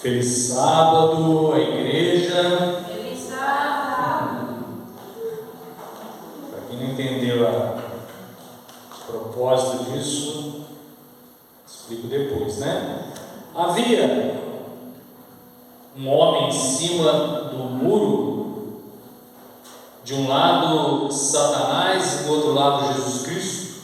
Feliz sábado, a igreja. Feliz sábado. Para quem não entendeu o propósito disso, explico depois, né? Havia um homem em cima do muro, de um lado Satanás e do outro lado Jesus Cristo,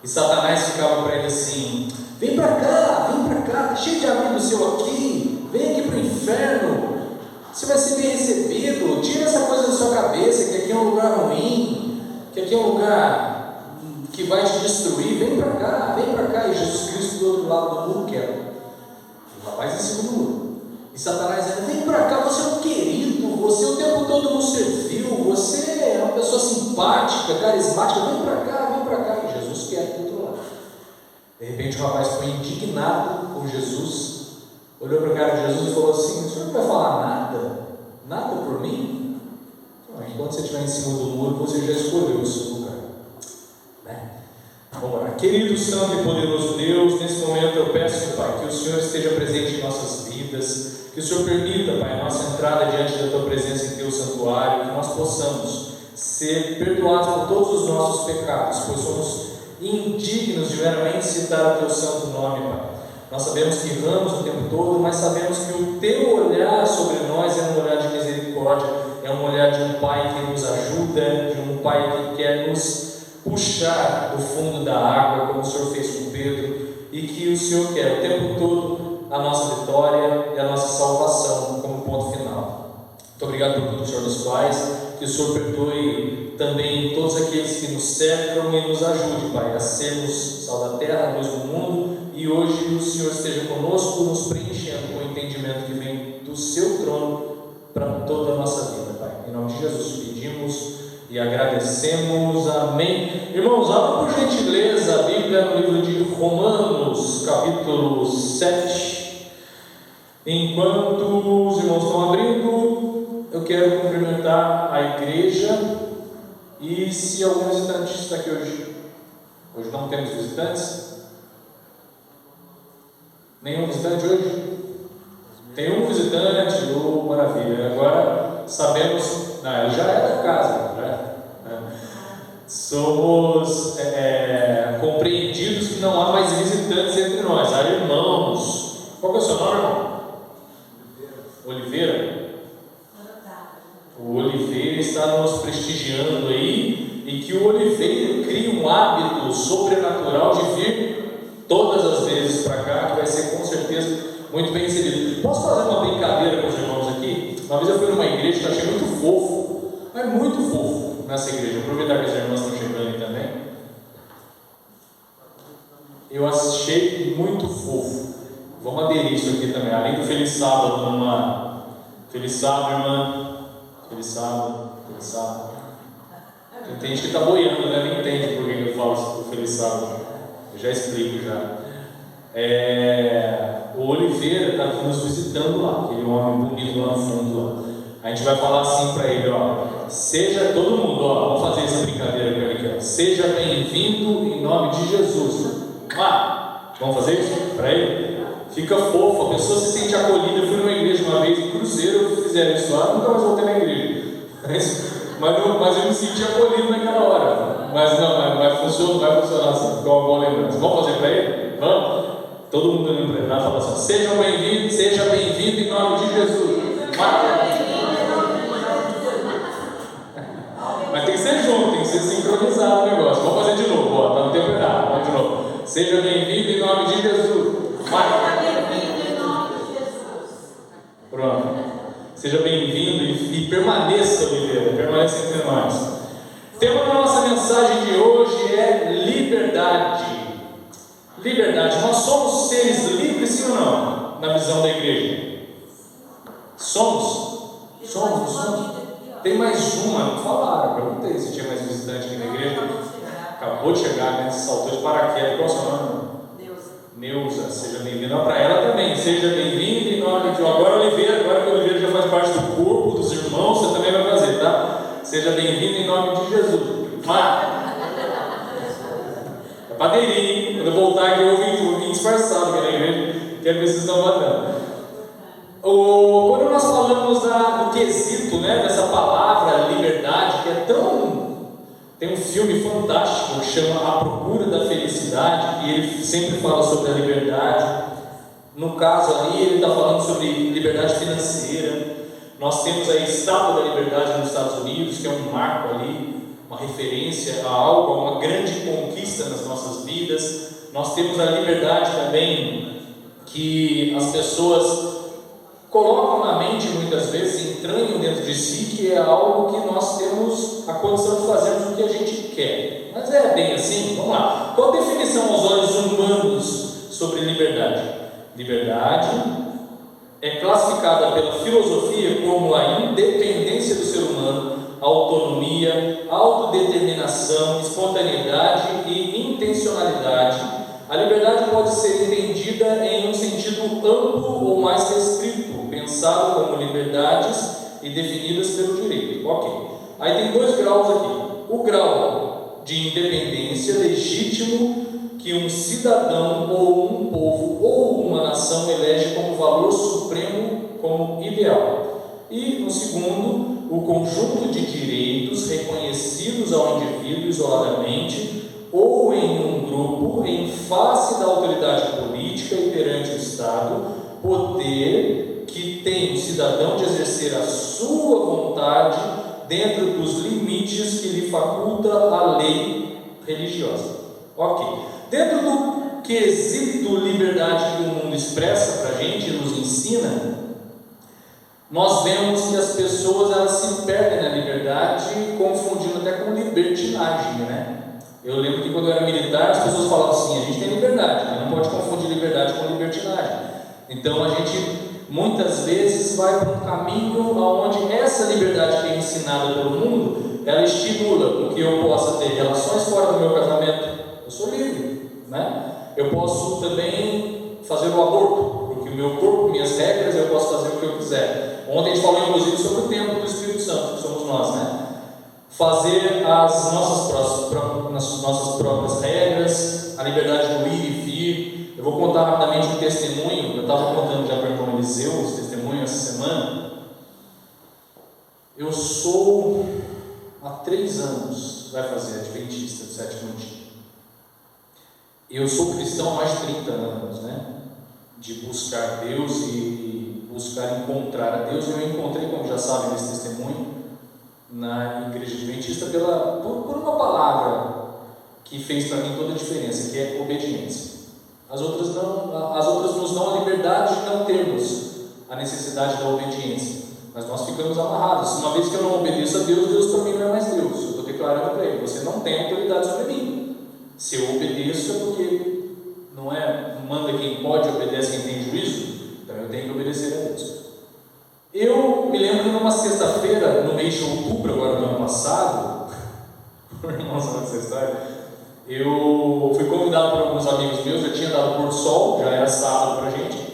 e Satanás ficava para ele assim: vem para cá, tá cheio de amigo seu aqui, vem aqui para o inferno, você vai ser bem recebido, tira essa coisa da sua cabeça, que aqui é um lugar ruim, que aqui é um lugar que vai te destruir, vem para cá, e Jesus Cristo do outro lado do muro, que era o rapaz em cima do muro, e Satanás dizendo: vem para cá, você é um querido, você o tempo todo nos serviu, você é uma pessoa simpática, carismática, vem para cá, e Jesus quer do outro lado. De repente o rapaz foi indignado com Jesus, olhou para a cara de Jesus e falou assim: o senhor não vai falar nada por mim? Enquanto você estiver em cima do muro, você já escolheu o seu lugar, né? Vamos lá. Querido santo e poderoso Deus, nesse momento eu peço, Pai, que o Senhor esteja presente em nossas vidas, que o Senhor permita, Pai, a nossa entrada diante da Tua presença em Teu santuário, que nós possamos ser perdoados por todos os nossos pecados, pois somos indignos de meramente citar o Teu santo nome, Pai. Nós sabemos que erramos o tempo todo, mas sabemos que o Teu olhar sobre nós é um olhar de misericórdia, é um olhar de um Pai que nos ajuda, de um Pai que quer nos puxar do fundo da água, como o Senhor fez com Pedro, e que o Senhor quer o tempo todo a nossa vitória e a nossa salvação como ponto final. Muito obrigado por tudo que o Senhor nos faz, que o Senhor perdoe também todos aqueles que nos cercam e nos ajude, Pai, a sermos sal da terra, luz do mundo, e hoje o Senhor esteja conosco, nos preenchendo com o entendimento que vem do Seu trono para toda a nossa vida, Pai. Em nome de Jesus pedimos e agradecemos, amém. Irmãos, abra por gentileza a Bíblia no livro de Romanos, capítulo 7. Enquanto os irmãos estão abrindo, eu quero cumprimentar a igreja. E se algum visitante está aqui hoje? Hoje não temos visitantes? Nenhum visitante hoje? Tem um visitante, maravilha. Agora sabemos, ele já é da casa, né? Somos compreendidos que não há mais visitantes entre nós, há irmãos. Qual que é o seu nome, irmão? Oliveira? O Oliveira está nos prestigiando aí, e que o Oliveira crie um hábito sobrenatural de vir todas as vezes para cá, que vai ser com certeza muito bem recebido. Posso fazer uma brincadeira com os irmãos aqui? Uma vez eu fui numa igreja que eu achei muito fofo, mas muito fofo nessa igreja. Aproveitar que as irmãs estão chegando aí também. Eu achei muito fofo. Vamos aderir isso aqui também. Além do Feliz Sábado, Feliz Sábado, irmã. Feliz Sábado. Tem gente que está boiando, né? Nem entende por que eu falo isso do Feliz Sábado. Eu já explico já. O Oliveira está nos visitando lá, aquele homem bonito lá no fundo lá. A gente vai falar assim para ele, seja todo mundo, vamos fazer essa brincadeira com ele aqui, seja bem-vindo em nome de Jesus. Vamos fazer isso para ele? Fica fofo, a pessoa se sente acolhida. Eu fui numa igreja uma vez em Cruzeiro, fizeram isso lá, nunca mais voltei na igreja. Mas eu me senti acolhido naquela hora. Mas não, vai funcionar assim, ficou uma boa lembrança. Vamos fazer para ele? Vamos? Todo mundo olhando para ele e fala assim: seja bem-vindo em nome de Jesus. Mas tem que ser junto, tem que ser sincronizado o negócio. Vamos fazer de novo, está no tempo errado. Vamos de novo. Seja bem-vindo em nome de Jesus. Pronto. Seja bem-vindo e permaneça, Oliveira, permaneça entre nós. O tema da nossa mensagem de hoje é liberdade. Liberdade. Nós somos seres livres, sim ou não? Na visão da igreja. Somos. Tem mais uma, não falaram. Perguntei se tinha mais visitante aqui na igreja. Acabou de chegar, né? Saltou de paraquedas. Qual é o seu nome? Neuza, seja bem-vinda. Para ela também, seja bem-vinda em nome de agora Oliveira, agora que o Oliveira já faz parte do corpo dos irmãos, você também vai fazer, tá? Seja bem-vindo em nome de Jesus. É para aderir, hein? Quando eu voltar aqui eu vim disfarçado aqui na igreja, quero ver se vocês estão matando. Quando nós falamos do quesito, né, dessa palavra liberdade, que é tão... Tem um filme fantástico que chama A Procura da Felicidade, e ele sempre fala sobre a liberdade. No caso ali, ele está falando sobre liberdade financeira. Nós temos a Estátua da Liberdade nos Estados Unidos, que é um marco ali, uma referência a algo, a uma grande conquista nas nossas vidas. Nós temos a liberdade também que as pessoas colocam na mente muitas vezes, entranham dentro de si, que é algo que nós temos a condição de fazermos o que a gente quer. Mas é bem assim? Vamos lá. Qual a definição aos olhos humanos sobre liberdade? Liberdade é classificada pela filosofia como a independência do ser humano, autonomia, autodeterminação, espontaneidade e intencionalidade. A liberdade pode ser entendida em um sentido amplo ou mais restrito, pensado como liberdades e definidas pelo direito. Ok. Aí tem 2 graus aqui. O grau de independência legítimo que um cidadão ou um povo ou uma nação elege como valor supremo, como ideal. E, no segundo, o conjunto de direitos reconhecidos ao indivíduo isoladamente ou em um grupo em face da autoridade política e perante o Estado, poder que tem o cidadão de exercer a sua vontade dentro dos limites que lhe faculta a lei religiosa. Ok. Dentro do quesito liberdade que o mundo expressa para a gente e nos ensina, nós vemos que as pessoas elas se perdem na liberdade, confundindo até com libertinagem, né? Eu lembro que quando eu era militar, as pessoas falavam assim: a gente tem liberdade, mas não pode confundir liberdade com libertinagem. Então a gente muitas vezes vai para um caminho onde essa liberdade que é ensinada pelo mundo, ela estimula que eu possa ter relações fora do meu casamento. Eu sou livre, né? Eu posso também fazer o aborto, porque o meu corpo, minhas regras, eu posso fazer o que eu quiser. Ontem a gente falou inclusive sobre o templo do Espírito Santo, que somos nós, né? Fazer as nossas próprias regras, a liberdade do ir e vir. Eu vou contar rapidamente um testemunho. Eu estava contando já para o irmão Eliseu esse testemunho essa semana. Eu sou, há 3 anos, vai fazer adventista do 7º dia. Eu sou cristão há mais de 30 anos, né? De buscar Deus e buscar encontrar a Deus. Eu encontrei, como já sabem, nesse testemunho, na igreja adventista por uma palavra que fez para mim toda a diferença, que é obediência. As outras nos dão a liberdade de não termos a necessidade da obediência, mas nós ficamos amarrados. Uma vez que eu não obedeço a Deus, Deus para mim não é mais Deus. Eu estou declarando para Ele: você não tem autoridade sobre mim. Se eu obedeço é porque não manda quem pode, obedece quem tem juízo. Então eu tenho que obedecer a Deus. Eu me lembro que numa sexta-feira, no mês de outubro agora do ano passado, por irmão sabe essa história, eu fui convidado por alguns amigos meus. Já tinha dado pôr do sol, já era sábado pra gente,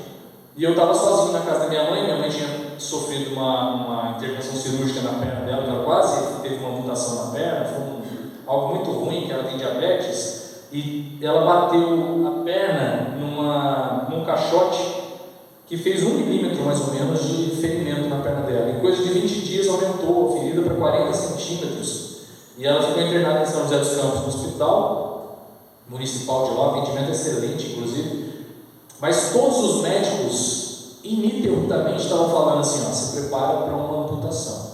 e eu estava sozinho na casa da minha mãe. Minha mãe tinha sofrido uma intervenção cirúrgica na perna dela, ela quase teve uma amputação na perna, foi algo muito ruim, que ela tem diabetes, e ela bateu a perna num caixote que fez 1 milímetro mais ou menos de ferimento na perna dela. Em coisa de 20 dias aumentou a ferida para 40 centímetros. E ela ficou internada em São José dos Campos, no hospital municipal de lá, atendimento excelente, inclusive. Mas todos os médicos ininterruptamente estavam falando assim: ó, se prepara para uma amputação.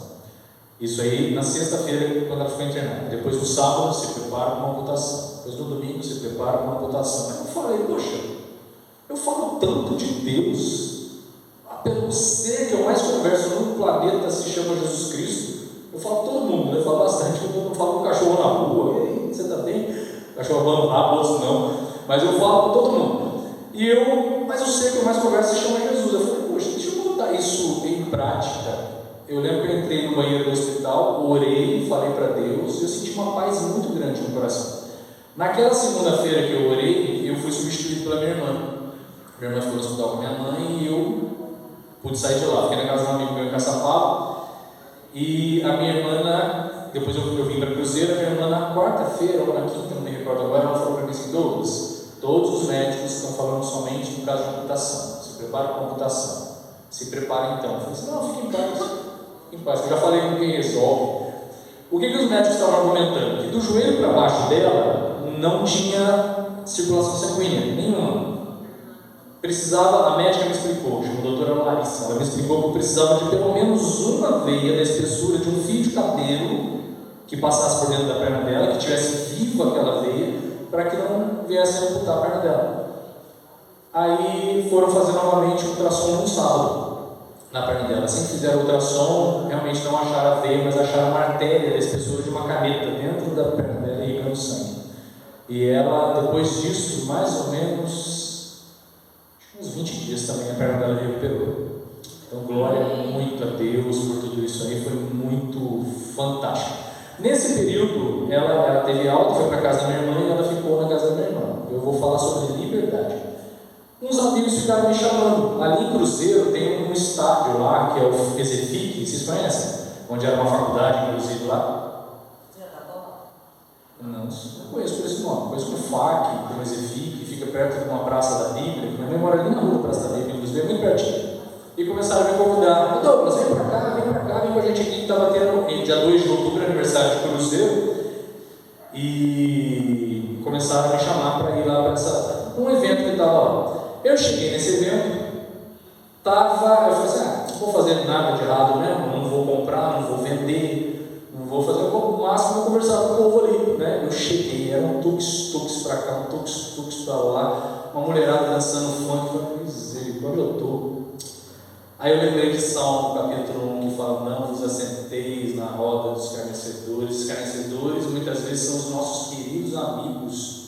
Isso aí na sexta-feira, quando ela ficou internada. Depois no sábado, se prepara para uma amputação. Depois no domingo, se prepara para uma amputação. Aí eu falei: poxa, eu falo tanto de Deus, pelo ser que eu mais converso no planeta se chama Jesus Cristo. Eu falo todo mundo, eu falo bastante. Eu não falo com o cachorro na rua: ei, você está bem? O cachorro abandonado, outros não. Mas eu falo com todo mundo. Mas o ser que eu mais converso se chama Jesus. Eu falei: poxa, deixa eu botar isso em prática. Eu lembro que eu entrei no banheiro do hospital, orei, falei para Deus, e eu senti uma paz muito grande no coração. Naquela segunda-feira que eu orei, eu fui substituído pela minha irmã. Minha irmã ficou no hospital com a minha mãe e eu pude sair de lá. Fiquei na casa de um amigo meu em Caçapava. E a minha irmã, depois eu vim para Cruzeiro. A minha irmã, na quarta-feira ou na quinta, não me recordo agora, ela falou para mim assim: Douglas, todos os médicos estão falando somente no caso de amputação. Se prepara para a amputação. Se prepare então. Eu falei assim, não, fique em paz. Fique em paz. Eu já falei com quem resolve. O que os médicos estavam argumentando? Que do joelho para baixo dela não tinha circulação sanguínea nenhuma. Precisava, a médica me explicou, chama a doutora Larissa, ela me explicou que eu precisava de pelo menos uma veia da espessura de um fio de cabelo que passasse por dentro da perna dela, que tivesse viva aquela veia, para que não viesse a amputar a perna dela. Aí foram fazer novamente o ultrassom no sábado na perna dela. Assim que fizeram o ultrassom, realmente não acharam a veia, mas acharam uma artéria da espessura de uma caneta dentro da perna dela irrigando sangue. E ela, depois disso, mais ou menos uns 20 dias também a perna dela recuperou. Então, glória muito a Deus por tudo isso aí, foi muito fantástico. Nesse período, ela teve alta, foi para a casa da minha irmã e ela ficou na casa da minha irmã. Eu vou falar sobre liberdade. Uns amigos ficaram me chamando. Ali em Cruzeiro tem um estádio lá, que é o Ezefic, vocês conhecem? Onde era uma faculdade, inclusive, lá. Não conheço por esse nome. Conheço por FAC, tem o Ezefic, fica perto de uma praça da Bíblia. Minha mãe mora ali na rua da Praça da Bíblia, inclusive, é muito pertinho. E começaram a me convidar. Douglas, vem pra cá, vem com a gente aqui, que estava tendo, dia 2 de outubro, aniversário de Cruzeiro. E começaram a me chamar para ir lá para um evento que estava lá. Eu cheguei nesse evento, eu falei assim, não vou fazer nada de errado mesmo, não vou comprar, não vou vender, não vou fazer o máximo, vou conversar com o povo ali, né? Eu cheguei, era um tux para cá, um tux para lá, uma mulherada dançando funk, eu falei, misericórdia, eu estou. Aí eu lembrei de Salmo, capítulo 1, que fala, não vos assenteis na roda dos escarnecedores. Escarnecedores muitas vezes são os nossos queridos amigos,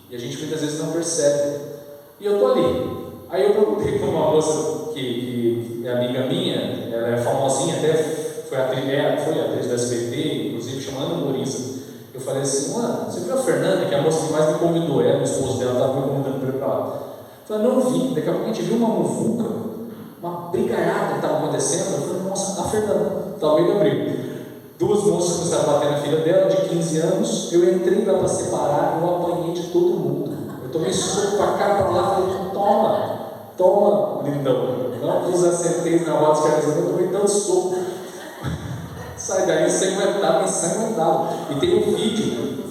e a gente muitas vezes não percebe. E eu estou ali. Aí eu perguntei para uma moça que é amiga minha, ela é famosinha, até foi atriz do SBT, inclusive chamando a Morisa. Eu falei assim, mano, você viu a Fernanda, que é a moça que mais me convidou, o esposo dela estava me convidando para ir para lá. Eu falei, não vi, daqui a pouco a gente viu uma muvuca, uma brigalhada que estava acontecendo. Eu falei, nossa, a Fernanda, estava meio da briga. Duas moças começaram a bater na filha dela, de 15 anos, eu entrei lá para separar, eu apanhei de todo mundo. Eu tomei soco para cá, para lá, falei, toma, lindão, não vos assenteis na roda dos escarnecedores, eu tomei tanto soco. Sai daí, ensanguentado. E tem um vídeo,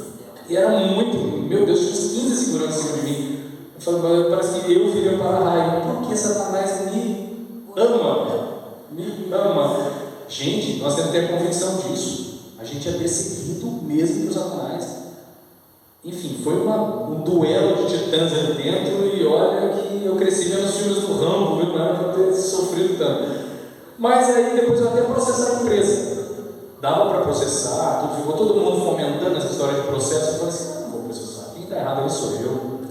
e era muito, meu Deus, tinha uns 15 seguranças em cima de mim. Eu falei, parece que eu virei para a raiva, porque Satanás me ama. Gente, nós temos que ter a convicção disso. A gente é perseguido mesmo por Satanás. Enfim, foi um duelo de titãs ali dentro, e olha que eu cresci vendo os filmes do Rambo, viu? Não era para ter sofrido tanto. Mas aí depois eu até processar a empresa. Dava para processar, tudo, ficou todo mundo fomentando essa história de processo. Eu falei assim, não vou processar, quem está errado aí sou eu.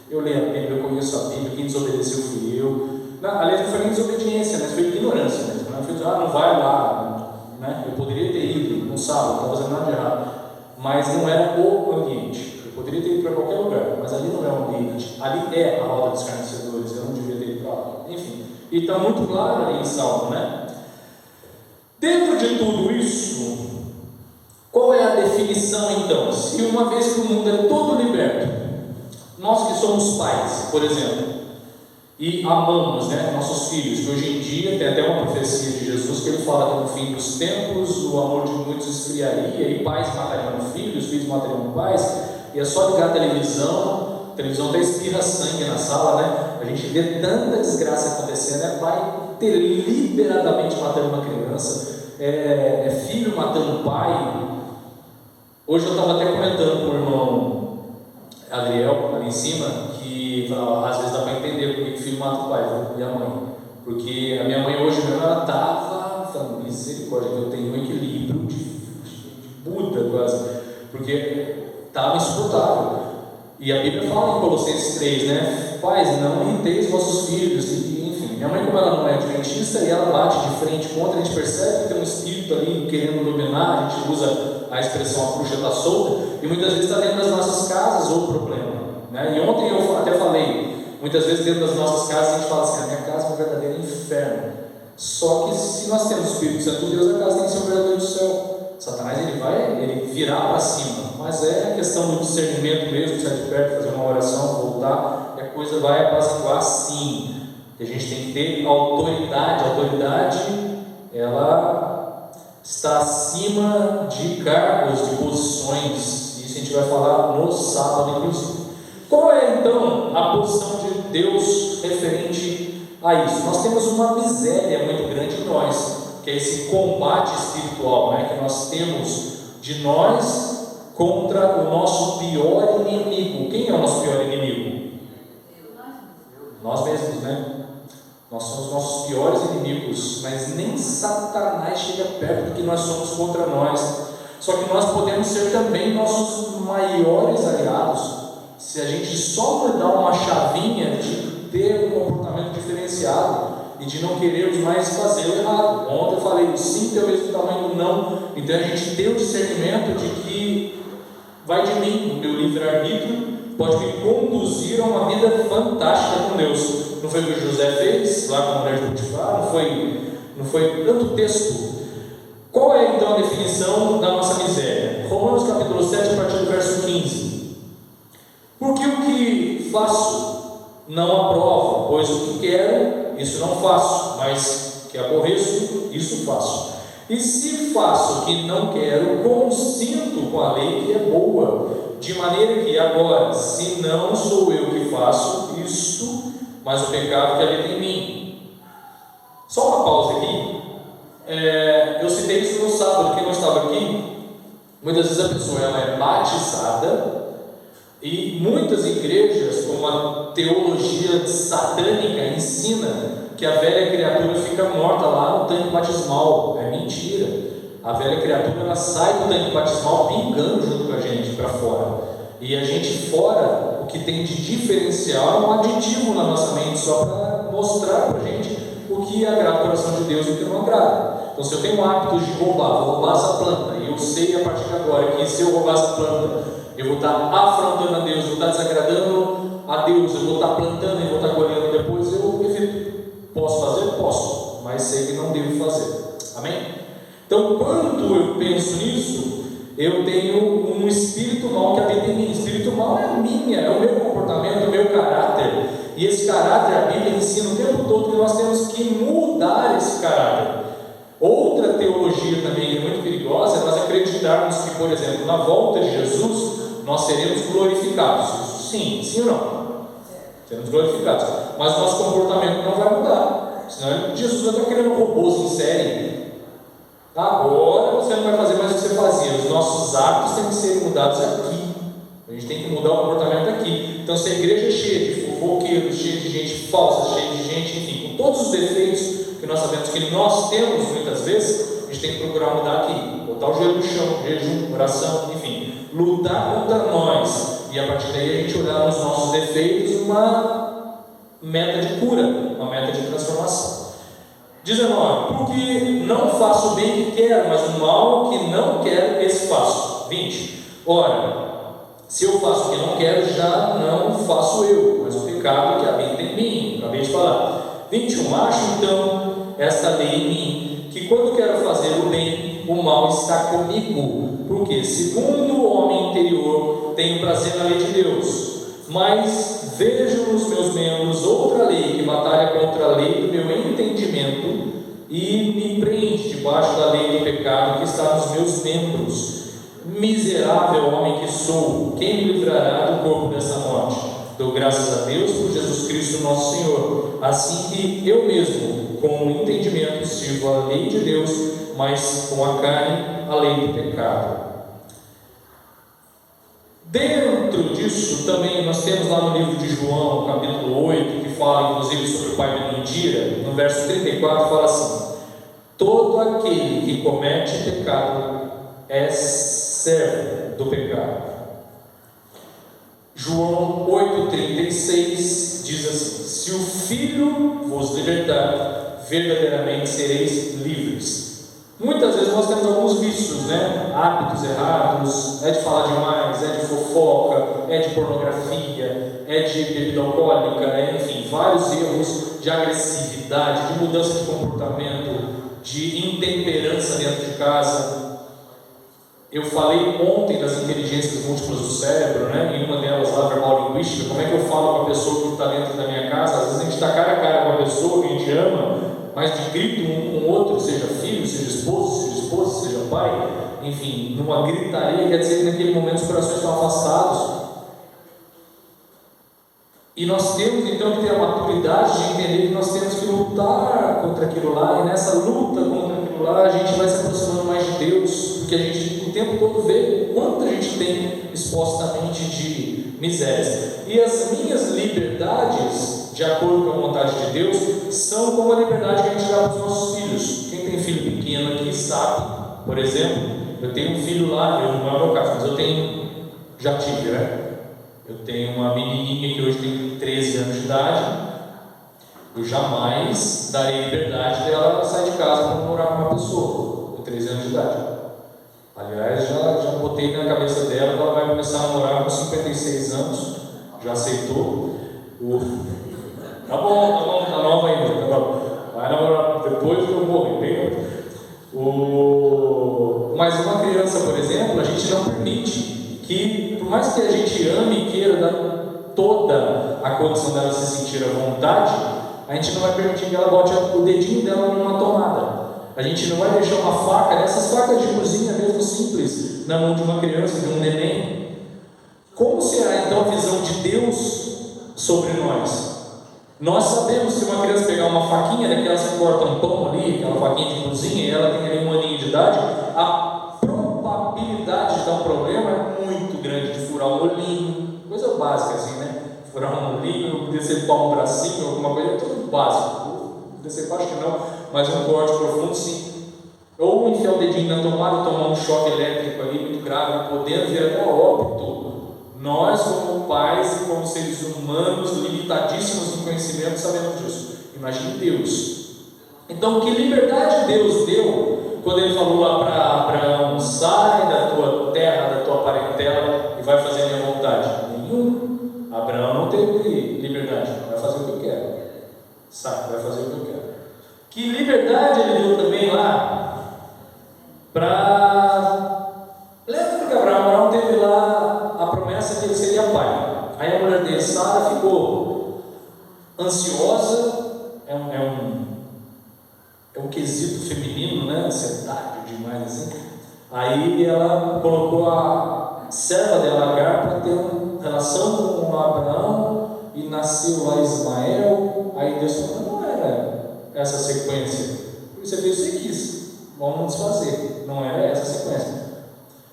Eu leio a Bíblia, eu conheço a Bíblia, quem desobedeceu fui eu. Aliás, não foi nem desobediência, mas foi ignorância mesmo. Não foi dizer, não vai lá, né? Eu poderia ter ido, não sabe, não estava fazendo nada de errado. Mas não era o ambiente. Eu poderia ter ido para qualquer lugar, mas ali não é o ambiente. Ali é a roda dos escarnecedores, eu não devia ter ido para lá. Enfim, e está muito claro ali em Salmo, né? Dentro de tudo isso, qual é a definição então? Se uma vez que o mundo é todo liberto, nós que somos pais, por exemplo, e amamos, né, nossos filhos, que hoje em dia tem até uma profecia de Jesus que ele fala que no fim dos tempos o amor de muitos esfriaria e pais matariam filhos matariam pais, e é só ligar a televisão até espirra sangue na sala, né? A gente vê tanta desgraça acontecendo, é pai deliberadamente matando uma criança, é filho matando pai. Hoje eu estava até comentando com o irmão Adriel, ali em cima, que às vezes dá para entender porque o filho mata o pai e a mãe. Porque a minha mãe hoje mesmo, ela estava falando, misericórdia, eu tenho um equilíbrio de Buda quase, porque estava insuportável. E a Bíblia fala em Colossenses 3, né? Pais, não irriteis vossos filhos. Enfim, minha mãe, como ela não é adventista e ela bate de frente contra, a gente percebe que tem um espírito ali querendo dominar, a gente usa a expressão a bruxa está solta, e muitas vezes está dentro das nossas casas o problema, né? E ontem eu até falei, muitas vezes dentro das nossas casas a gente fala assim, a minha casa é um verdadeiro inferno. Só que se nós temos o Espírito Santo de Deus, a casa tem que ser um verdadeiro céu. Satanás ele virá para cima, mas é a questão do discernimento mesmo, sair de perto, fazer uma oração, voltar, e a coisa vai apaziguar sim. que a gente tem que ter autoridade. A autoridade, ela está acima de cargos, de posições. Isso a gente vai falar no sábado, inclusive. Qual é então a posição de Deus referente a isso? Nós temos uma miséria muito grande em nós, que é esse combate espiritual, né, que nós temos de nós contra o nosso pior inimigo. Quem é o nosso pior inimigo? Nós mesmos, né? Nós somos nossos piores inimigos, mas nem Satanás chega perto do que nós somos contra nós. Só que nós podemos ser também nossos maiores aliados, se a gente só mudar uma chavinha de ter um comportamento diferenciado e de não querermos mais fazer o errado. Ontem eu falei, o sim tem o mesmo tamanho do não. Então a gente tem o discernimento de que vai de mim, o meu livre-arbítrio pode me conduzir a uma vida fantástica com Deus. Não foi o que José fez lá com a mulher de Potifar? Não foi tanto texto. Qual é então a definição da nossa miséria? Romanos capítulo 7, a partir do verso 15. Porque o que faço não aprovo, pois o que quero, isso não faço, mas o que aborreço, isso faço. E se faço o que não quero, consinto com a lei que é boa, de maneira que agora, se não sou eu que faço isto, mas o pecado que habita em mim. Só uma pausa aqui. Eu citei isso no sábado, quem não estava aqui, muitas vezes a pessoa ela é batizada, e muitas igrejas, com uma teologia satânica, ensina que a velha criatura fica morta lá no tanque batismal. É mentira. A velha criatura ela sai do tanque batismal pingando junto com a gente para fora. E a gente fora, o que tem de diferencial é um aditivo na nossa mente, só para mostrar para a gente o que agrada o coração de Deus e o que não agrada. Então, se eu tenho o hábito de roubar, vou roubar essa planta, e eu sei a partir de agora que se eu roubar essa planta, eu vou estar afrontando a Deus, vou estar desagradando a Deus, eu vou estar plantando e vou estar colhendo depois, eu evito. Posso fazer? Posso, mas sei que não devo fazer. Amém? Então, quando eu penso nisso, eu tenho um espírito mau que habita em mim. Espírito mau é é o meu comportamento, o meu caráter. E esse caráter, a Bíblia ensina o tempo todo que nós temos que mudar esse caráter. Outra teologia também muito perigosa é nós acreditarmos que, por exemplo, na volta de Jesus, nós seremos glorificados. Isso sim ou não? Seremos glorificados. Mas o nosso comportamento não vai mudar. Senão Jesus não está criando robôs em série. Agora você não vai fazer mais o que você fazia. Os nossos hábitos têm que ser mudados aqui. A gente tem que mudar o comportamento aqui. Então, se a igreja é cheia de fofoqueiros, cheia de gente falsa, cheia de gente, enfim, com todos os defeitos que nós sabemos que nós temos muitas vezes, a gente tem que procurar mudar aqui. Botar o joelho no chão, jejum, oração, enfim, lutar contra nós. E a partir daí a gente olhar nos nossos defeitos uma meta de cura, uma meta de transformação. 19. Porque não faço o bem que quero, mas o mal que não quero, esse faço. 20. Ora, se eu faço o que não quero, já não faço eu, mas o pecado que habita em mim. Acabei de falar. 21. Acho então esta lei em mim, que quando quero fazer o bem, o mal está comigo. Porque, segundo o homem interior, tenho prazer na lei de Deus. Mas vejo nos meus membros outra lei que batalha contra a lei do meu entendimento e me prende debaixo da lei do pecado que está nos meus membros. Miserável homem que sou, quem me livrará do corpo dessa morte? Dou graças a Deus por Jesus Cristo nosso Senhor. Assim que eu mesmo, com o entendimento, sirvo a lei de Deus, mas com a carne, a lei do pecado. Dentro disso, também nós temos lá no livro de João, capítulo 8, que fala inclusive sobre o pai da mentira. No verso 34 fala assim: todo aquele que comete pecado é servo do pecado. João 8,36 diz assim: se o Filho vos libertar, verdadeiramente sereis livres. Muitas vezes nós temos alguns vícios, né? Hábitos errados, é de falar demais, é de fofoca, é de pornografia, é de bebida alcoólica, enfim, vários erros de agressividade, de mudança de comportamento, de intemperança dentro de casa. Eu falei ontem das inteligências múltiplas do cérebro, né? Em uma delas lá, verbal linguística. Como é que eu falo com a pessoa que está dentro da minha casa? Às vezes a gente está cara a cara com a pessoa pessoa que a gente ama, mas de grito um com o outro, seja filho, seja esposa, seja pai, enfim, numa gritaria, quer dizer que naquele momento os corações estão afastados. E nós temos então que ter a maturidade de entender que nós temos que lutar contra aquilo lá, e nessa luta contra aquilo lá a gente vai se aproximando mais de Deus, porque a gente o tempo todo vê o quanto a gente tem expostamente de misérias. E as minhas liberdades, de acordo com a vontade de Deus, são como a liberdade que a gente dá para os nossos filhos. Quem tem filho pequeno aqui sabe, por exemplo, eu tenho um filho lá, não é o meu caso, mas eu tenho, já tive, né? Eu tenho uma menininha que hoje tem 13 anos de idade. Eu jamais darei liberdade dela sair de casa para morar com uma pessoa com 13 anos de idade. Aliás, já botei na cabeça dela que ela vai começar a namorar com 56 anos. Já aceitou. Tá bom, tá nova ainda. Tá bom. Vai namorar depois que eu morrer. Mas uma criança, por exemplo, a gente não permite que, por mais que a gente ame e queira dar toda a condição dela se sentir à vontade, a gente não vai permitir que ela bote o dedinho dela numa tomada. A gente não vai deixar uma faca, dessas facas de cozinha mesmo simples, na mão de uma criança, de um neném. Como será então a visão de Deus sobre nós? Nós sabemos que se uma criança pegar uma faquinha daquelas que cortam pão ali, aquela faquinha de cozinha, e ela tem ali 1 aninho de idade, a probabilidade de dar um problema é muito grande, de furar um olhinho, coisa básica assim, né? Furar um olhinho, decepar um bracinho, alguma coisa, é tudo básico. Decepar acho que não, mas um corte profundo sim. Ou enfiar o dedinho na tomada, tomar um choque elétrico ali muito grave, podendo vir até óbito. Nós, como pais e como seres humanos limitadíssimos no conhecimento, sabemos disso. Imagine Deus. Então, que liberdade Deus deu quando Ele falou lá para Abraão: sai da tua terra, da tua parentela e vai fazer a minha vontade? Nenhum. Abraão não teve liberdade. Vai fazer o que eu quero. Sai, vai fazer o que eu quero. Que liberdade Ele deu também lá para... Lembra que Abraão teve lá a promessa que ele seria pai. Aí a mulher dele, Sara, ficou ansiosa. É um quesito feminino, né? Ansiedade demais assim. Aí ela colocou a serva dela, Agar, para ter uma relação com Abraão, e nasceu lá Ismael. Aí Deus falou: não era essa sequência. Você fez o que você quis, vamos desfazer. Não era essa sequência.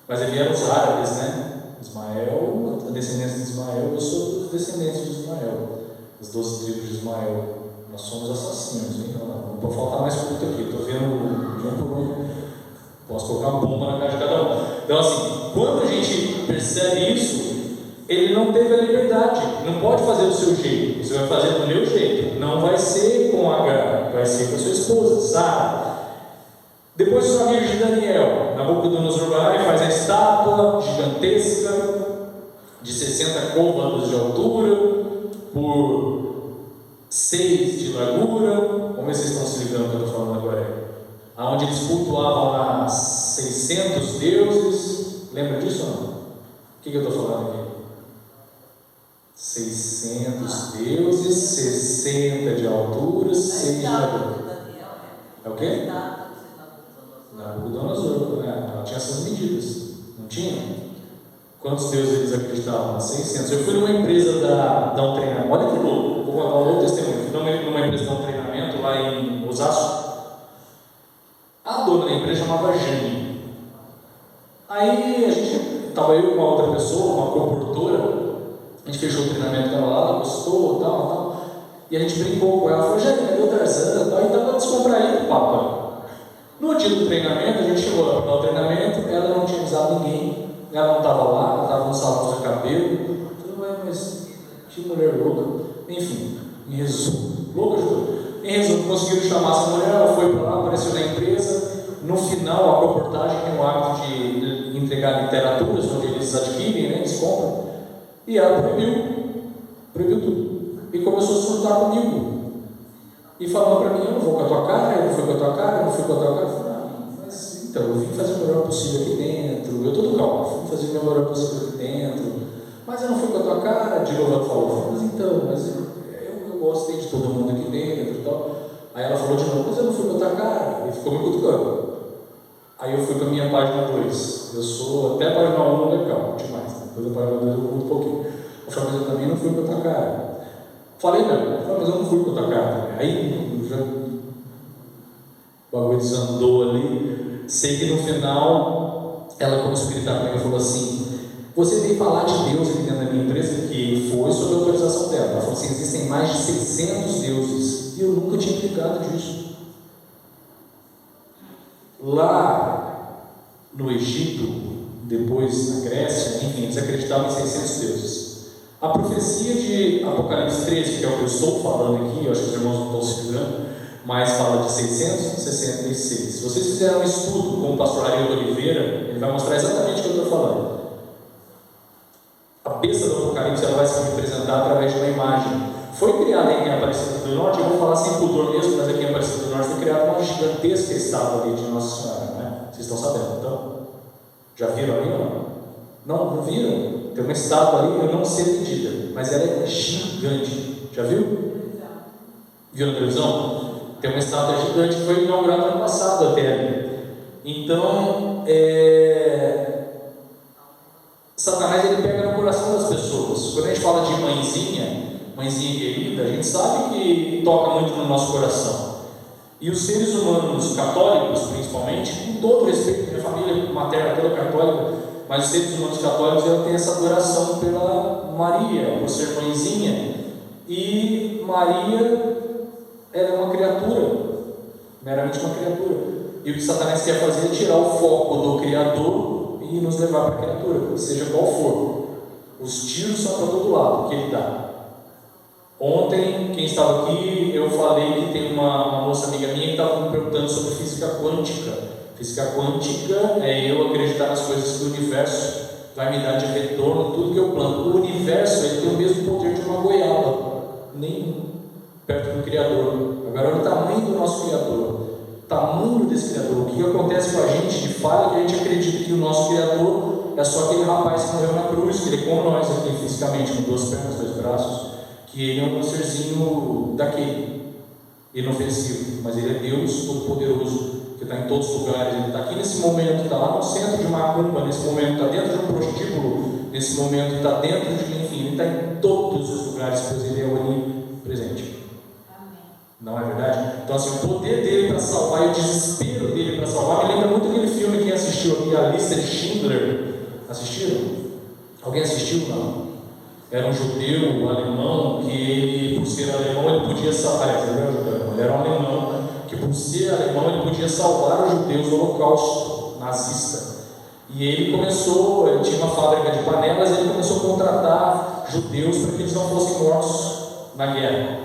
Mas vieram os árabes, né? Ismael, a descendência de Ismael, eu sou dos descendentes de Ismael, as 12 tribos de Ismael. Nós somos assassinos, hein? Não pode faltar mais culto aqui, estou vendo um por um. Posso colocar uma bomba na cara de cada um. Então, assim, quando a gente percebe isso, ele não teve a liberdade, não pode fazer do seu jeito, você vai fazer do meu jeito. Não vai ser com Agar, vai ser com a sua esposa, Sara. Depois os amigos de Daniel, Nabucodonosor vai e faz a estátua gigantesca de 60 côvados de altura por 6 de largura. Vamos ver se vocês estão se ligando do que eu estou falando agora. Onde eles cultuavam lá 600 deuses. Lembra disso ou não? O que eu estou falando aqui? 600 deuses, 60 de altura, 6 de largura. É o quê? Nabucodonosor, ela tinha essas medidas, não tinha? Quantos deuses eles acreditavam? 600. Eu fui numa empresa dar um treinamento, olha que louco, vou contar um outro testemunho. Fui numa empresa dar um treinamento lá em Osasco. A dona da empresa chamava Jane. Aí a gente, estava eu com uma outra pessoa, uma comportora, a gente fechou o treinamento dela lá, ela gostou, tal, e a gente brincou com ela, falou: Jane, cadê o Tarzan? Então estava descontraído o papo. No dia do treinamento, a gente chegou lá para o treinamento, ela não tinha avisado ninguém, ela não estava lá, ela estava no salão do cabelo. Eu falei: mas que mulher louca. Enfim, em resumo, louca, em resumo, conseguiram chamar essa mulher, ela foi para lá, apareceu na empresa. No final, a comportagem tem o hábito de entregar literaturas, onde eles adquirem, né, eles compram, e ela proibiu tudo, e começou a surtar comigo. E falou para mim: eu não vou com a tua cara, eu não fui com a tua cara, eu não fui com a tua cara. Eu falei: mas então, eu vim fazer o melhor possível aqui dentro, eu estou do calmo, fui fazer o melhor possível aqui dentro, mas eu não fui com a tua cara. De novo ela falou: mas então, mas eu gostei de todo mundo aqui dentro e tal. Aí ela falou de novo, mas eu não fui com a tua cara. Ele ficou me cutucando. Aí eu fui para a minha página 2. Eu sou até a página 1 legal, demais. Depois da página 2 eu mudo um pouquinho. Eu falei, mas eu também não fui com a tua cara. Falei, não. Eu falei, mas eu não fui com a tua cara. Aí já o bagulho desandou ali. Sei que no final, ela começou a gritar comigo e falou assim: você veio falar de Deus aqui dentro da minha empresa? Que foi sob a autorização dela. Ela falou assim: existem mais de 600 deuses. E eu nunca tinha explicado disso. Lá no Egito, depois na Grécia, enfim, eles acreditavam em 600 deuses. A profecia de Apocalipse 13, que é o que eu estou falando aqui, eu acho que os irmãos não estão se ligando, mas fala de 666. Se vocês fizerem um estudo com o pastor Ariel Oliveira, ele vai mostrar exatamente o que eu estou falando. A besta do Apocalipse ela vai se representar através de uma imagem. Foi criada em Aparecida do Norte, eu vou falar sem pudor mesmo, mas aqui em Aparecida do Norte foi criada uma gigantesca estátua ali de Nossa Senhora, né? Vocês estão sabendo, então? Já viram ali ou não? Não viram? Tem uma estátua ali, eu não sei a medida, mas ela é gigante. Já viu? Viu na televisão? Tem uma estátua gigante que foi inaugurada no ano passado até ali. Então, Satanás ele pega no coração das pessoas. Quando a gente fala de mãezinha querida, a gente sabe que toca muito no nosso coração. E os seres humanos católicos, principalmente, com todo respeito, minha família materna toda católica, mas os seres humanos católicos têm essa adoração pela Maria, por ser mãezinha. E Maria é uma criatura, meramente uma criatura. E o que Satanás quer fazer é tirar o foco do Criador e nos levar para a criatura, seja qual for. Os tiros são para todo lado que ele dá. Ontem, quem estava aqui, eu falei que tem uma moça amiga minha que estava me perguntando sobre física quântica. Física quântica é eu acreditar nas coisas que o universo vai me dar de retorno, tudo que eu planto. O universo ele tem o mesmo poder de uma goiaba, nenhum, perto do Criador. Agora, olha o tamanho do nosso Criador, o tamanho desse Criador. O que acontece com a gente de falha é que a gente acredita que o nosso Criador é só aquele rapaz que morreu na cruz, que ele é como nós aqui fisicamente, com 2 pernas, 2 braços, que ele é um serzinho daquele, inofensivo, mas ele é Deus Todo-Poderoso, que está em todos os lugares. Ele está aqui nesse momento, está lá no centro de Macumba, nesse momento, está dentro de um prostíbulo, nesse momento, está dentro de, enfim, ele está em todos os lugares, pois ele é onipresente. Não é verdade? Então, assim, o poder dele para salvar e o desespero dele para salvar me lembra muito aquele filme. Quem assistiu aqui, A Lista de Schindler. Assistiram? Alguém assistiu? Não? Era um judeu, um alemão, que ele, por ser alemão, ele podia salvar. Ele era um alemão que, por ser alemão, ele podia salvar os judeus do Holocausto nazista. E ele tinha uma fábrica de panelas, e ele começou a contratar judeus para que eles não fossem mortos na guerra.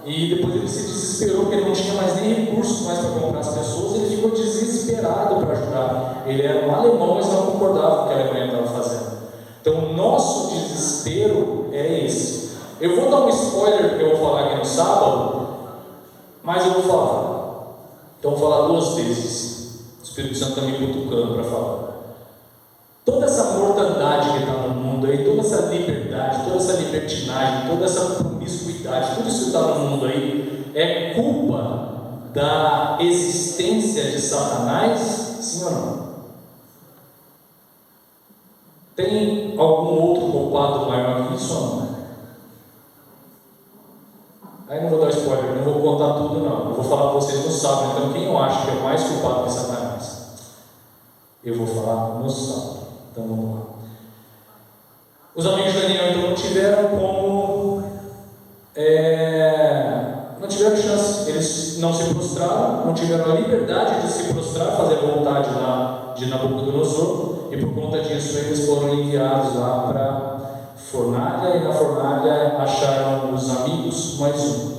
E depois ele se desesperou, porque ele não tinha mais nem recursos mais para comprar as pessoas, ele ficou desesperado para ajudar. Ele era um alemão, mas não concordava com o que a Alemanha estava fazendo. Então, o nosso desespero é esse. Eu vou dar um spoiler, porque eu vou falar aqui no sábado, mas eu vou falar. Então, eu vou falar 2 vezes. O Espírito Santo está me cutucando para falar. Toda essa mortandade que está no mundo aí, toda essa liberdade, toda essa libertinagem, toda essa promiscuidade, tudo isso que está no mundo aí, é culpa da existência de Satanás? Sim ou não? Tem algum outro culpado maior que isso ou não? Aí não vou dar spoiler, não vou contar tudo não. Eu vou falar para vocês no sábado. Então, quem eu acho que é o mais culpado que Satanás? Eu vou falar no sábado. Então vamos lá. Os amigos de Daniel então não tiveram como, não tiveram chance. Eles não se prostraram, não tiveram a liberdade de se prostrar, fazer a vontade lá de Nabucodonosor, e por conta disso eles foram enviados lá para a fornalha, e na fornalha acharam os amigos mais um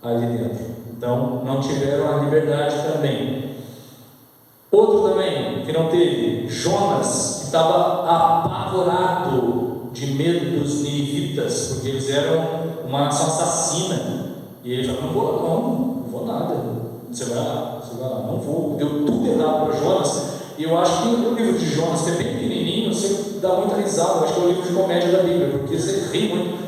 ali dentro. Então não tiveram a liberdade também. Outro também que não teve, Jonas, que estava apavorado de medo dos ninivitas, porque eles eram uma nação assassina. E ele falou: não vou nada. Você vai lá, não vou. Deu tudo errado para Jonas. E eu acho que o livro de Jonas, que é bem pequenininho, você dá muita risada. Eu acho que é o livro de comédia da Bíblia, porque você ri muito.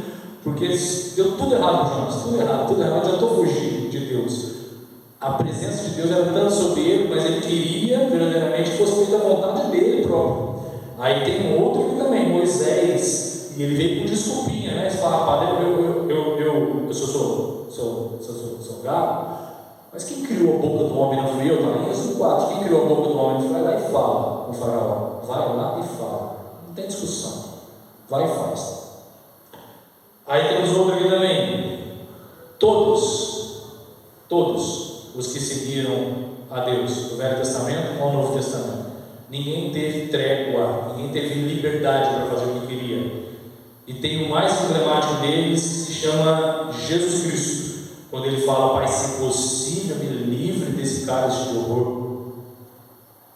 porque deu tudo errado para Jonas, tudo errado, já estou fugindo de Deus. A presença de Deus era tanto sobre ele, mas ele queria verdadeiramente que fosse feita a vontade dele próprio. Aí tem um outro aqui também, Moisés, e ele veio com desculpinha, né? Ele fala, rapaz, eu sou gago, mas quem criou a boca do homem não fui eu, tá? Em Êxodo 4, quem criou a boca do homem vai lá e fala, o faraó, vai lá e fala, não tem discussão, vai e faz. Aí temos outro aqui também, todos os que seguiram a Deus, do Velho Testamento ao Novo Testamento, ninguém teve trégua, ninguém teve liberdade para fazer o que queria. E tem o mais emblemático deles, que se chama Jesus Cristo, quando ele fala, Pai, se possível, me livre desse cálice de horror,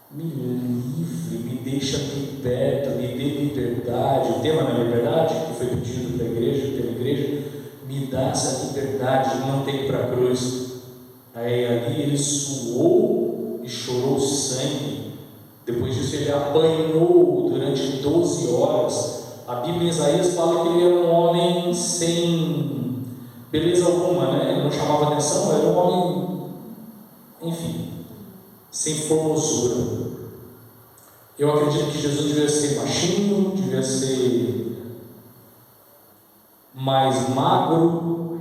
me livre, me deixa liberto, me dê liberdade. O tema da liberdade, que foi pedido pela igreja, me dá essa liberdade de não ter que ir para a cruz. Aí ali ele suou e chorou sangue. Depois disso ele apanhou durante 12 horas. A Bíblia em Isaías fala que ele era um homem sem beleza alguma, né? Ele não chamava atenção, era um homem, enfim, sem formosura. Eu acredito que Jesus devia ser baixinho, devia ser mais magro.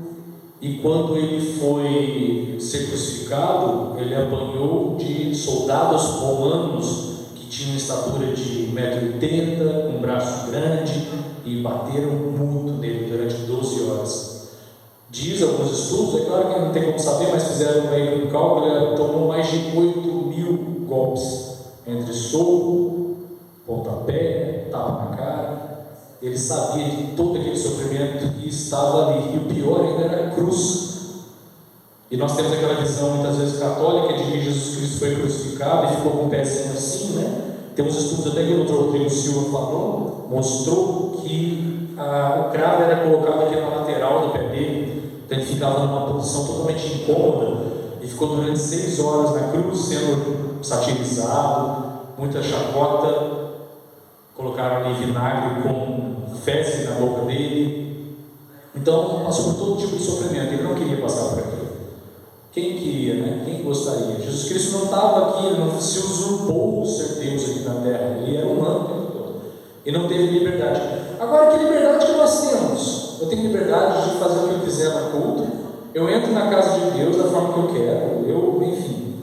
E quando ele foi ser crucificado, ele apanhou de soldados romanos que tinham estatura de 1,80 m, um braço grande, e bateram muito nele durante 12 horas. Diz alguns estudos, é claro que não tem como saber, mas fizeram meio que um cálculo, ele tomou mais de 8.000 golpes, entre soco, pontapé, tapa na cara. Ele sabia de todo aquele sofrimento que estava ali, e o pior ainda era a cruz. E nós temos aquela visão muitas vezes católica de que Jesus Cristo foi crucificado e ficou com o pezinho assim, né? Tem uns estudos até que o Dr. Rodrigo Silva falou, mostrou que o cravo era colocado aqui na lateral do pé dele, então ele ficava numa posição totalmente incômoda e ficou durante 6 horas na cruz sendo satirizado, muita chacota. Colocaram ali vinagre com fezes na boca dele. Então passou por todo tipo de sofrimento. Ele não queria passar por aquilo. Quem queria, né? Quem gostaria? Jesus Cristo não estava aqui, ele não se usurpou o ser Deus aqui na terra. Ele era humano o tempo todo e não teve liberdade. Agora, que liberdade que nós temos? Eu tenho liberdade de fazer o que eu quiser no culto. Eu entro na casa de Deus da forma que eu quero. Enfim,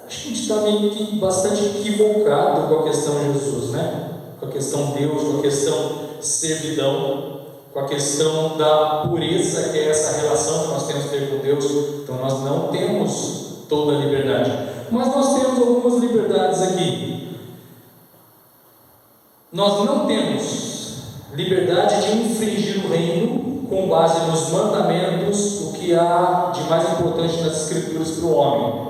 acho que a gente está meio que bastante equivocado com a questão de Jesus, né? Com a questão Deus, com a questão servidão, com a questão da pureza que é essa relação que nós temos que ter com Deus. Então nós não temos toda a liberdade, mas nós temos algumas liberdades aqui. Nós não temos liberdade de infringir o reino com base nos mandamentos, o que há de mais importante nas Escrituras para o homem,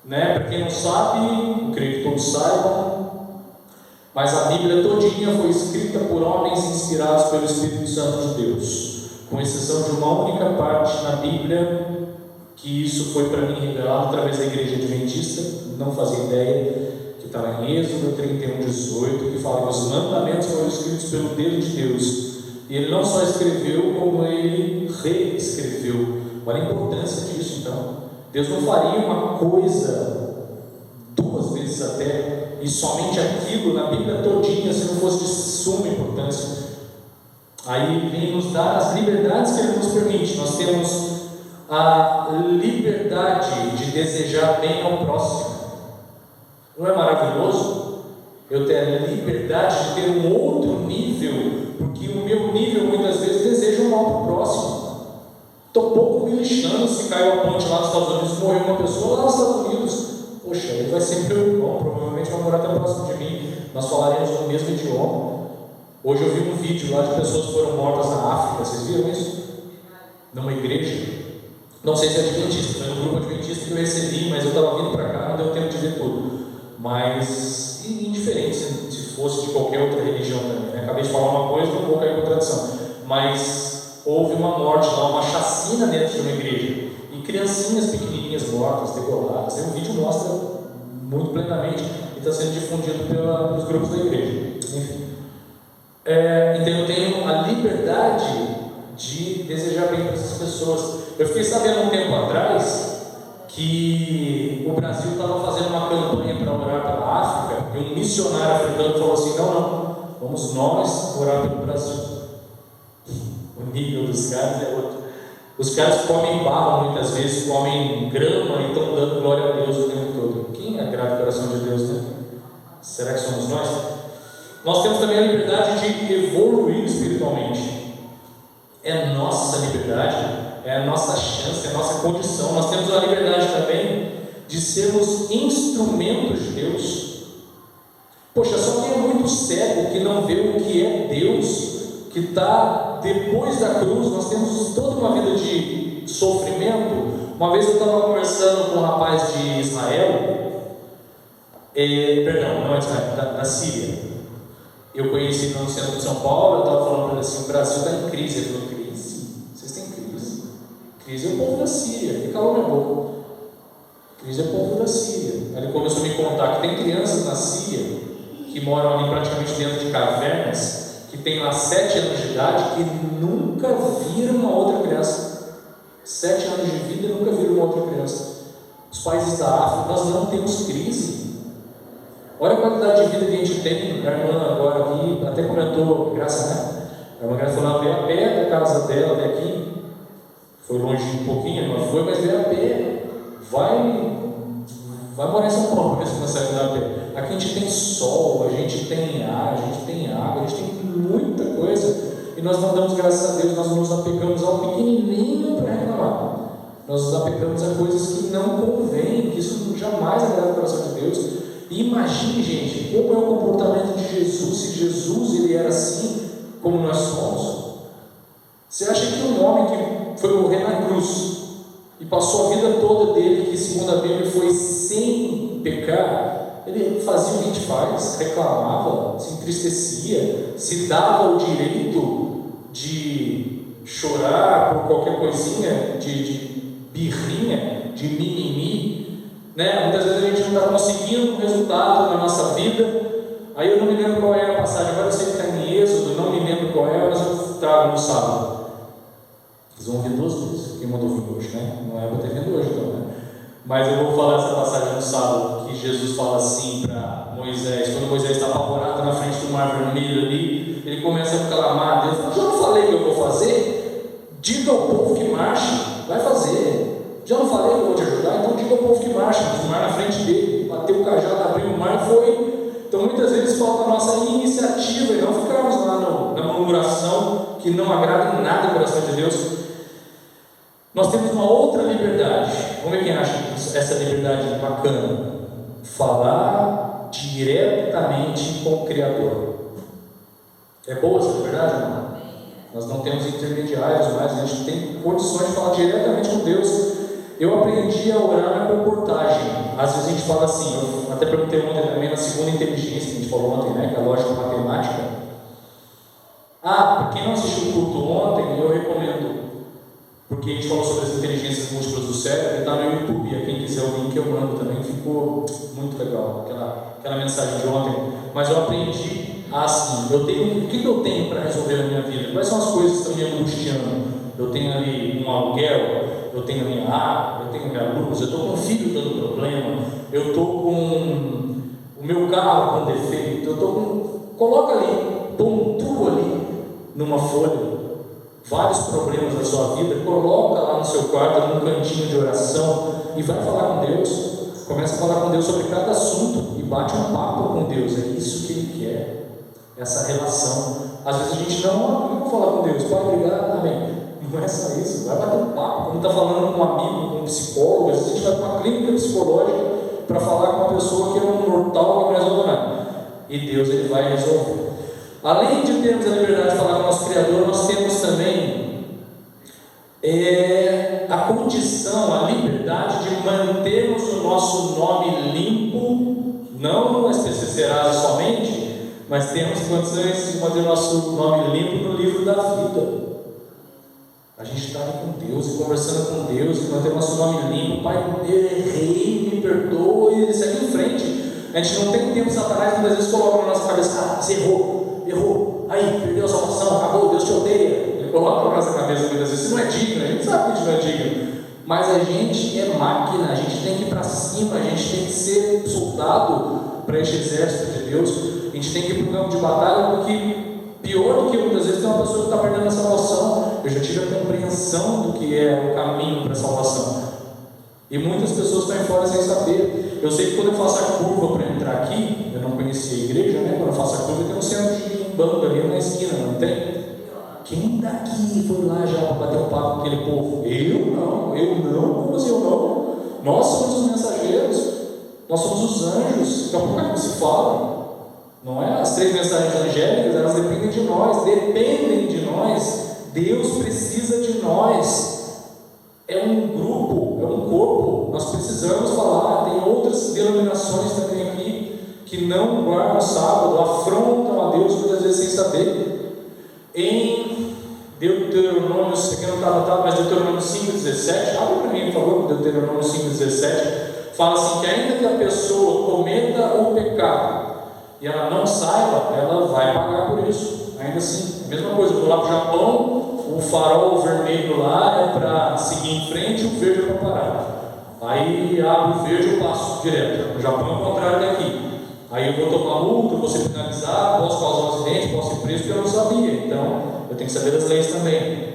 né? Para quem não sabe, eu creio que todos saibam, mas a Bíblia todinha foi escrita por homens inspirados pelo Espírito Santo de Deus, com exceção de uma única parte na Bíblia, que isso foi para mim revelado através da Igreja Adventista, não fazia ideia, que está lá em Êxodo 31:18, que fala que os mandamentos foram escritos pelo dedo de Deus, e ele não só escreveu, como ele reescreveu. Olha a importância disso. Então Deus não faria uma coisa 2 vezes até, e somente aquilo na Bíblia todinha, se não fosse de suma importância. Aí vem nos dar as liberdades que Ele nos permite. Nós temos a liberdade de desejar bem ao próximo. Não é maravilhoso? Eu ter a liberdade de ter um outro nível, porque o meu nível muitas vezes deseja um mal para o próximo. Estou pouco me lixando se caiu a ponte lá nos Estados Unidos, morreu uma pessoa lá nos Estados Unidos. Poxa, ele vai ser meu irmão, provavelmente vai morar até próximo de mim. Nós falaremos no mesmo idioma. Hoje eu vi um vídeo lá de pessoas que foram mortas na África. Vocês viram isso? Numa igreja. Não sei se é adventista, foi no grupo adventista que eu recebi, mas eu estava vindo para cá, não deu tempo de ver tudo. Mas indiferente se fosse de qualquer outra religião também, né? Acabei de falar uma coisa, não vou cair em contradição. Mas houve uma morte lá, uma chacina dentro de uma igreja. E criancinhas pequenininhas mortas, degoladas. O vídeo mostra muito plenamente e está sendo difundido pelos grupos da igreja. Enfim. Então eu tenho a liberdade de desejar bem para essas pessoas. Eu fiquei sabendo um tempo atrás que o Brasil estava fazendo uma campanha para orar pela África, e um missionário africano falou assim: não, vamos nós orar pelo Brasil. O nível dos caras é outro. Os caras comem barro muitas vezes, comem grama e estão dando glória a Deus o tempo todo. Quem agrada o coração de Deus, né? Será que somos nós? Nós temos também a liberdade de evoluir espiritualmente. É nossa liberdade, é a nossa chance, é a nossa condição. Nós temos a liberdade também de sermos instrumentos de Deus. Poxa, só quem é muito cego, que não vê o que é Deus, que está depois da cruz. Nós temos toda uma vida de sofrimento. Uma vez eu estava conversando com um rapaz de Israel, não é de Israel, da Síria. Eu conheci no centro de São Paulo. Eu estava falando para ele assim: o Brasil está em crise. Ele falou: crise? Vocês têm crise? Crise é o povo da Síria. Ele calou minha boca. Crise é o povo da Síria. Aí ele começou a me contar que tem crianças na Síria que moram ali praticamente dentro de cavernas, que tem lá 7 anos de idade, que nunca viram uma outra criança. 7 anos de vida e nunca viram uma outra criança. Os países da África, nós não temos crise. Olha a qualidade de vida que a gente tem. A irmã agora aqui até comentou, Graça, né? A irmã Graça falou: veio a pé da casa dela até aqui. Foi longe um pouquinho, não foi, mas veio a pé. Vai morar em São Paulo mesmo na saída da pé. Aqui a gente tem sol, a gente tem ar, a gente tem água, a gente tem muita coisa. E nós não damos graças a Deus, nós nos apegamos ao pequenininho para reclamar. Nós nos apegamos a coisas que não convêm, que isso jamais agrada o coração de Deus. E imagine, gente, como é o comportamento de Jesus. Se Jesus ele era assim como nós somos. Você acha que um homem que foi morrer na cruz e passou a vida toda dele, que segundo a Bíblia foi sem pecar, ele fazia o que a gente faz, reclamava, se entristecia, se dava o direito de chorar por qualquer coisinha, de birrinha, de mimimi, né? Muitas vezes a gente não está conseguindo um resultado na nossa vida. Aí eu não me lembro qual é a passagem, agora eu sei que está em Êxodo, não me lembro qual é, mas eu trago no sábado. Vocês vão ouvir 2 vezes, quem mandou vir hoje, né? Não é para ter vindo hoje, então, né? Mas eu vou falar essa passagem no sábado, que Jesus fala assim para Moisés, quando Moisés está apavorado na frente do mar vermelho ali, ele começa a clamar a Deus: já não falei que eu vou fazer? Diga ao povo que marche, vai fazer. Já não falei que eu vou te ajudar? Então diga ao povo que marche. O mar na frente dele, bateu o cajado, abriu o mar e foi. Então muitas vezes falta a nossa iniciativa e não ficarmos lá na murmuração que não agrada em nada o coração de Deus. Nós temos uma outra liberdade. Vamos ver quem acha essa liberdade bacana. Falar diretamente com o Criador. É boa essa liberdade, não? Nós não temos intermediários mais, a gente tem condições de falar diretamente com Deus. Eu aprendi a orar na comportagem. Às vezes a gente fala assim, eu até perguntei ontem também na segunda inteligência que a gente falou ontem, né, que é a lógica matemática. Para quem não assistiu o culto ontem, eu recomendo, porque a gente falou sobre as inteligências múltiplas do cérebro, está no YouTube, a quem quiser o link eu mando também, ficou muito legal aquela mensagem de ontem. Mas eu aprendi assim, o que eu tenho para resolver na minha vida? Quais são as coisas que estão me angustiando? Eu tenho ali um aluguel, eu tenho a minha água, eu tenho a minha luz, eu estou com um filho dando problema, eu estou com o meu carro com defeito, eu estou com... Coloca ali, pontua ali numa folha vários problemas da sua vida, coloca lá no seu quarto, num cantinho de oração e vai falar com Deus. Começa a falar com Deus sobre cada assunto e bate um papo com Deus. É isso que Ele quer, essa relação. Às vezes a gente não vai falar com Deus, pode brigar, amém. Não é só isso, vai bater um papo, como está falando com um amigo, com um psicólogo. Às vezes a gente vai para uma clínica psicológica para falar com uma pessoa que é um mortal que não resolve nada. E Deus ele vai resolver. Além de termos a liberdade de falar com o nosso Criador, nós temos também a condição, a liberdade de mantermos o nosso nome limpo, não as PCCRAs somente, mas temos condições de manter o nosso nome limpo no livro da vida. A gente está ali com Deus e conversando com Deus, e manter o nosso nome limpo. Pai, eu errei, me perdoa, e ele segue em frente. A gente não tem tempo, Satanás muitas vezes coloca na nossa cabeça: você errou, aí, perdeu a salvação, acabou, Deus te odeia. Ele coloca na nossa cabeça muitas vezes, você não é digno, a gente sabe que a gente não é digno, mas a gente é máquina, a gente tem que ir para cima, a gente tem que ser soldado para este exército de Deus, a gente tem que ir para o campo de batalha, porque pior do que muitas vezes tem uma pessoa que está perdendo a salvação. Eu já tive a compreensão do que é o caminho para a salvação, e muitas pessoas estão fora sem saber. Eu sei que quando eu faço a curva para entrar aqui, eu não conhecia a igreja, né? Quando eu faço a curva, tem um centro de banda ali na esquina, não tem? Quem daqui foi lá já para bater um papo com aquele povo? Eu não, como assim eu não? Nós somos os mensageiros, nós somos os anjos, daqui a pouco é que se fala, não é? As 3 mensagens angélicas, elas dependem de nós, Deus precisa de nós, é um grupo, é um corpo, nós precisamos falar. Tem outras denominações também aqui, que não guardam o sábado, afrontam a Deus muitas vezes sem saber. Em Deuteronômio, isso aqui não está anotado, mas Deuteronômio 5,17, abre para mim por favor, Deuteronômio 5,17, fala assim, que ainda que a pessoa cometa o pecado, e ela não saiba, ela vai pagar por isso. Ainda assim, a mesma coisa, eu vou lá para o Japão, o farol vermelho lá é para seguir em frente, o verde é para parar. Aí abre o verde, eu passo direto. No Japão é o contrário daqui. Aí eu vou tomar multa, vou ser penalizado, posso causar um acidente, posso ser preso, porque eu não sabia. Então, eu tenho que saber das leis também.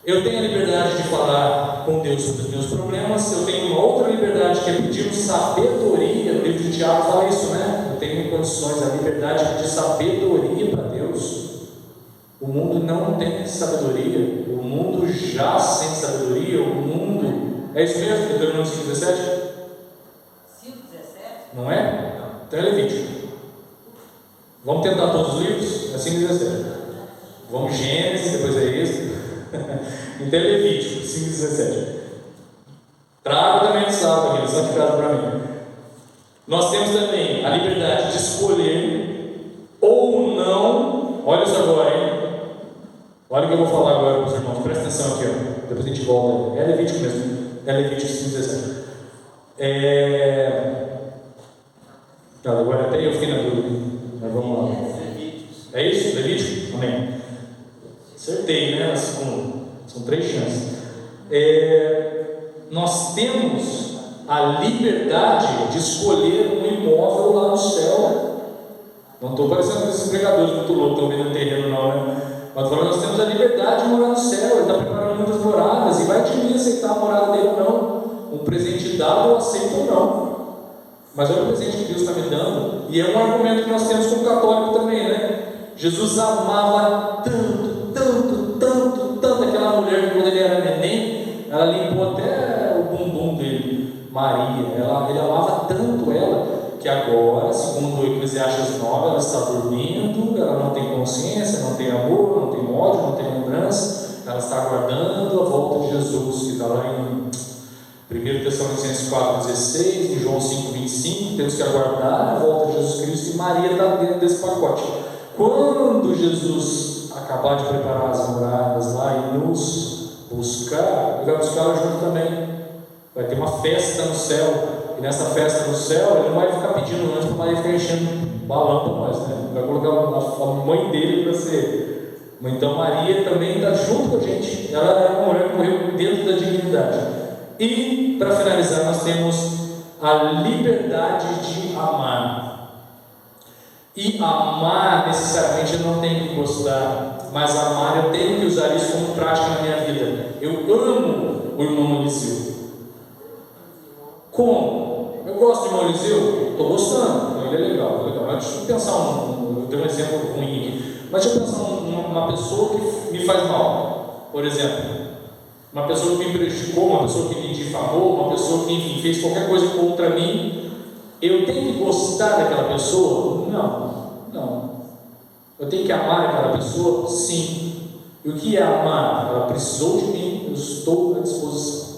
Eu tenho a liberdade de falar com Deus sobre os meus problemas. Eu tenho uma outra liberdade, que é pedir sabedoria. O livro de Tiago fala isso, né? Eu tenho condições, a liberdade de sabedoria para Deus. O mundo não tem sabedoria, o mundo jaz sem sabedoria, o mundo... É isso mesmo? Deuteronômio 5,17? 5,17? Não é? Então é Levítico. Vamos tentar todos os livros? É 5,17. Vamos Gênesis, depois é Êxodo. Então é Levítico 5,17. Traga também o sábado aqui, lição de casa para mim. Nós temos também a liberdade de escolher ou não. Olha isso agora, hein? Olha o que eu vou falar agora para os irmãos, presta atenção aqui, ó. Depois a gente volta. É Levítico mesmo, é Levítico 5,17. Agora até eu fiquei na dúvida, mas vamos lá. É isso? Levítico? Amém. Acertei, né? São 3 chances. Nós temos a liberdade de escolher um imóvel lá no céu. Não estou parecendo com esses pregadores muito loucos, estão vendo o terreno não, né? Mas nós temos a liberdade de morar no céu. Ele está preparando muitas moradas, e vai de mim aceitar a morada dele ou não. Um presente dado eu aceito ou não. Mas olha o presente que Deus está me dando. E é um argumento que nós temos como católico também, né? Jesus amava tanto aquela mulher, que quando ele era neném, ela limpou até o bumbum dele, Maria. Ele amava tanto ela, que agora, segundo o Eclesiastes 9, ela está dormindo, ela não tem consciência, não tem amor, não tem ódio, não tem lembrança, ela está aguardando a volta de Jesus, que está lá em 1 Tessalonicenses 4,16, em João 5,25, temos que aguardar a volta de Jesus Cristo, e Maria está dentro desse pacote. Quando Jesus acabar de preparar as moradas lá e nos buscar, ele vai buscar junto também. Vai ter uma festa no céu. E nessa festa no céu, ele não vai ficar pedindo antes para Maria ficar enchendo balão para nós, né? Ele vai colocar a mãe dele para ser. Então Maria também está junto com a gente. Ela é uma mulher que morreu dentro da dignidade. E, para finalizar, nós temos a liberdade de amar. E amar, necessariamente, eu não tenho que gostar, mas amar, eu tenho que usar isso como prática na minha vida. Eu amo o irmão Eliseu. Como? Eu gosto de irmão Eliseu? Estou gostando, ele é legal. Mas deixa eu pensar eu dei um exemplo ruim aqui, mas deixa eu pensar uma pessoa que me faz mal. Por exemplo, uma pessoa que me prejudicou, uma pessoa que me difamou, uma pessoa que, enfim, fez qualquer coisa contra mim. Eu tenho que gostar daquela pessoa? Não. Eu tenho que amar aquela pessoa? Sim. E o que é amar? Ela precisou de mim, eu estou à disposição.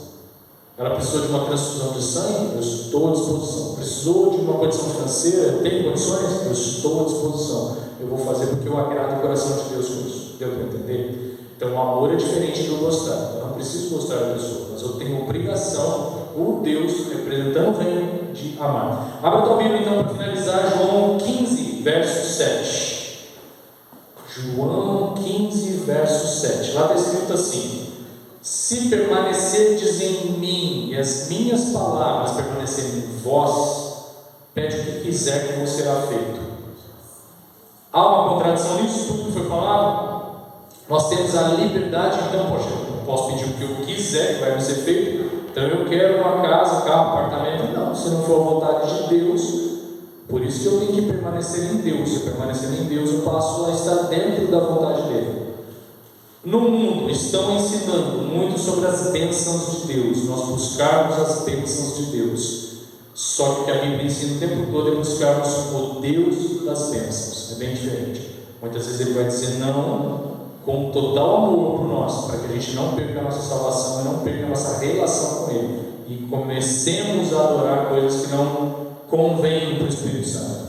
Ela precisou de uma transfusão de sangue, eu estou à disposição. Precisou de uma condição financeira, eu tenho condições, eu estou à disposição. Eu vou fazer porque eu agrado o coração de Deus com isso. Deu para entender? Então o amor é diferente do gostar. Eu não preciso gostar da pessoa, mas eu tenho obrigação, por Deus, representando o reino, de amar. Abra a tua Bíblia então para finalizar, João 15, verso 7. João 15, verso 7. Lá está escrito assim: se permanecerdes em mim e as minhas palavras permanecerem em vós, pede o que quiser que vos será feito. Há uma contradição nisso tudo que foi falado? Nós temos a liberdade, então, poxa, eu posso pedir o que eu quiser que vai me ser feito. Então eu quero uma casa, carro, apartamento. Não, se não for a vontade de Deus. Por isso que eu tenho que permanecer em Deus. Se eu permanecer em Deus, eu passo a estar dentro da vontade dele. No mundo estão ensinando muito sobre as bênçãos de Deus, nós buscarmos as bênçãos de Deus. Só que o que a Bíblia ensina o tempo todo é buscarmos o Deus das bênçãos. É bem diferente. Muitas vezes ele vai dizer não com total amor por nós, para que a gente não perca a nossa salvação e não perca a nossa relação com ele, e comecemos a adorar coisas que não convêm para o Espírito Santo.